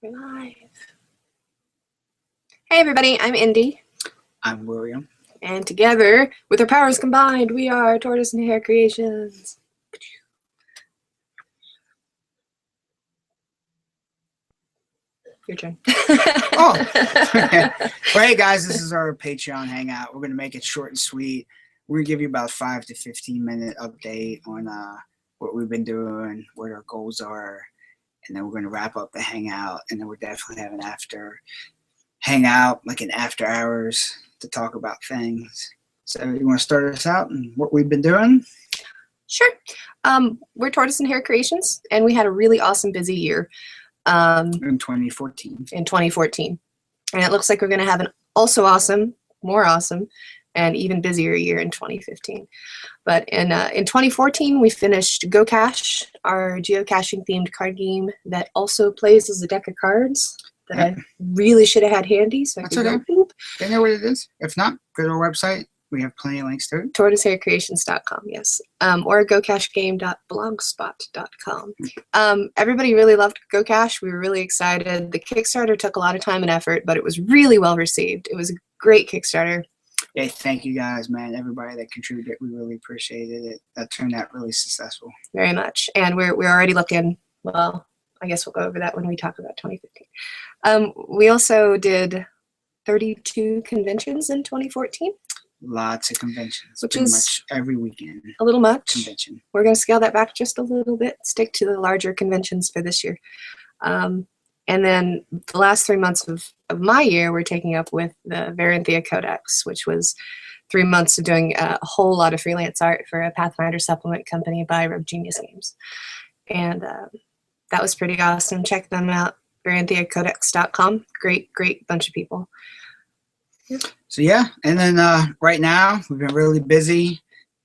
We're live. Hey everybody, I'm Indy. I'm William. And together, with our powers combined, we are Tortoise and Hare Creations. Your turn. Oh! Well, hey guys, this is our Patreon Hangout. We're going to make it short and sweet. We're going to give you about 5 to 15 minute update on what we've been doing, what our goals are, and then we're going to wrap up the Hangout, and then we're definitely having after Hangout, like an after hours to talk about things. So you want to start us out and what we've been doing? Sure. We're Tortoise and Hare Creations, and we had a really awesome, busy year. In 2014. In 2014. And it looks like we're going to have an also awesome, more awesome, and even busier year in 2015. But in 2014, we finished Go Cash, our geocaching themed card game that also plays as a deck of cards that I really should have had handy. So I could go, boop. They know what it is. If not, go to our website. We have plenty of links to it. TortoiseHareCreations.com, yes. Or GoCacheGame.blogspot.com. Everybody really loved Go Cash. We were really excited. The Kickstarter took a lot of time and effort, but it was really well received. It was a great Kickstarter. Yeah, thank you guys, man. Everybody that contributed, we really appreciated it. That turned out really successful. Very much. And we're already looking, well, I guess we'll go over that when we talk about 2015. We also did 32 conventions in 2014. Lots of conventions, which pretty is much every weekend. A little much. Convention. We're going to scale that back just a little bit, stick to the larger conventions for this year. And then the last 3 months of my year, we're taking up with the Varanthia Codex, which was 3 months of doing a whole lot of freelance art for a Pathfinder supplement company by Rogue Genius Games. And that was pretty awesome. Check them out, VaranthiaCodex.com. Great bunch of people. So yeah, and then right now we've been really busy.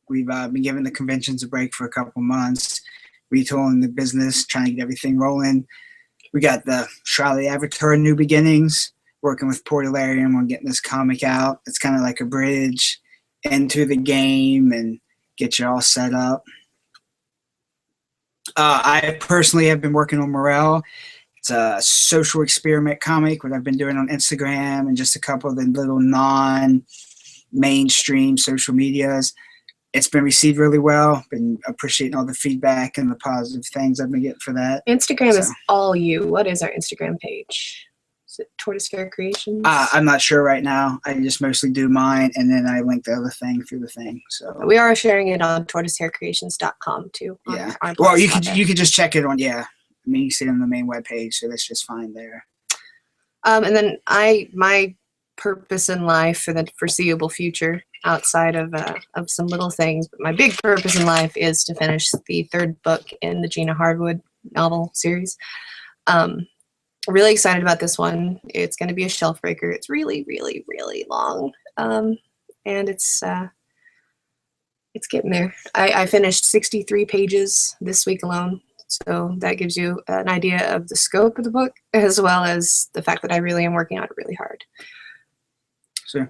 We've been giving the conventions a break for a couple months, retooling the business, trying to get everything rolling. We got the Shroud of the Avatar New Beginnings, working with Portalarium on getting this comic out. It's kind of like a bridge into the game and get you all set up. I personally have been working on Morel. It's a social experiment comic, what I've been doing on Instagram and just a couple of the little non-mainstream social medias. It's been received really well. Been appreciating all the feedback and the positive things I've been getting for that. Instagram is all you. What is our Instagram page? Is it Tortoise Hare Creations? I'm not sure right now. I just mostly do mine, and then I link the other thing through the thing. So we are sharing it on TortoiseHareCreations.com too. Yeah. Well, you could just check it on. Yeah. I mean, you see it on the main webpage, so that's just fine there. And then my purpose in life for the foreseeable future, outside of some little things, but my big purpose in life is to finish the 3rd book in the Gina Hardwood novel series. Really excited about this one. It's going to be a shelf breaker. It's really, really, really long, and it's getting there. I finished 63 pages this week alone. So that gives you an idea of the scope of the book, as well as the fact that I really am working on it really hard. So,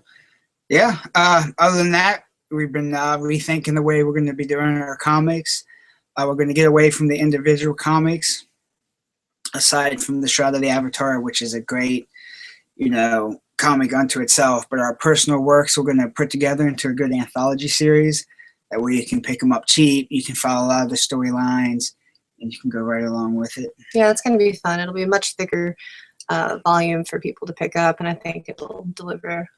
yeah, other than that, we've been rethinking the way we're going to be doing our comics. We're going to get away from the individual comics, aside from the Shroud of the Avatar, which is a great, comic unto itself. But our personal works we're going to put together into a good anthology series. That way you can pick them up cheap. You can follow a lot of the storylines. And you can go right along with it. Yeah, it's going to be fun. It'll be a much thicker volume for people to pick up, and I think it'll deliver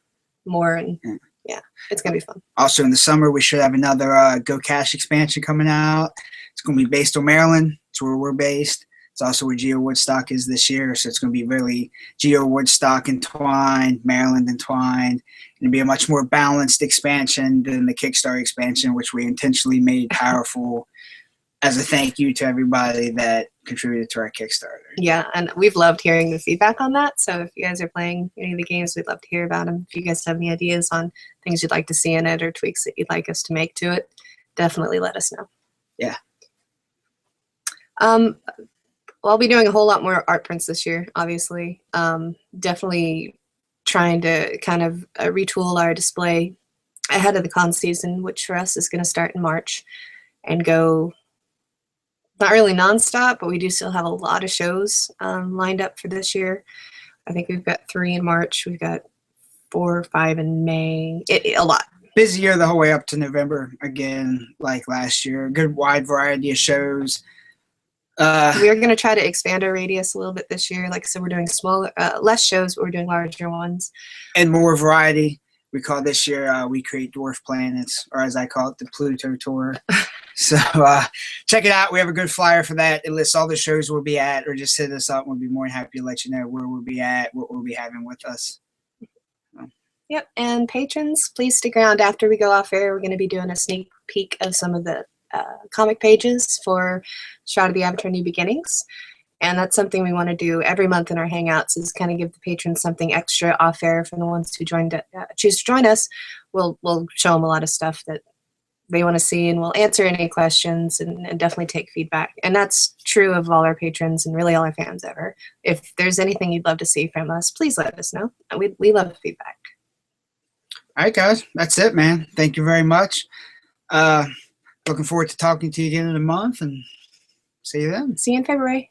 more. And yeah, it's going to be fun. Also, in the summer, we should have another Go Cash expansion coming out. It's going to be based on Maryland. It's where we're based. It's also where Geo Woodstock is this year, so it's going to be really Geo Woodstock entwined, Maryland entwined. It'll be a much more balanced expansion than the Kickstarter expansion, which we intentionally made powerful. As a thank you to everybody that contributed to our Kickstarter. Yeah, and we've loved hearing the feedback on that. So if you guys are playing any of the games, we'd love to hear about them. If you guys have any ideas on things you'd like to see in it or tweaks that you'd like us to make to it, definitely let us know. Yeah. Well, I'll be doing a whole lot more art prints this year, obviously. Definitely trying to kind of retool our display ahead of the con season, which for us is going to start in March and go not really nonstop, but we do still have a lot of shows lined up for this year. I think we've got 3 in March. We've got 4 or 5 in May. A lot. Busier the whole way up to November again, like last year. A good wide variety of shows. We are going to try to expand our radius a little bit this year. Like I said, we're doing less shows, but we're doing larger ones. And more variety. We call this year We Create Dwarf Planets, or as I call it, the Pluto Tour. So check it out. We have a good flyer for that. It lists all the shows we'll be at, or just hit us up. We'll be more than happy to let you know where we'll be at, what we'll be having with us. Yep, and patrons, please stick around after we go off air. We're going to be doing a sneak peek of some of the comic pages for Shroud of the Avatar New Beginnings. And that's something we want to do every month in our Hangouts, is kind of give the patrons something extra off air for the ones who choose to join us. We'll show them a lot of stuff that they want to see, and we'll answer any questions and definitely take feedback. And that's true of all our patrons and really all our fans ever. If there's anything you'd love to see from us, please let us know. We love feedback. All right, guys. That's it, man. Thank you very much. Looking forward to talking to you again in a month, and see you then. See you in February.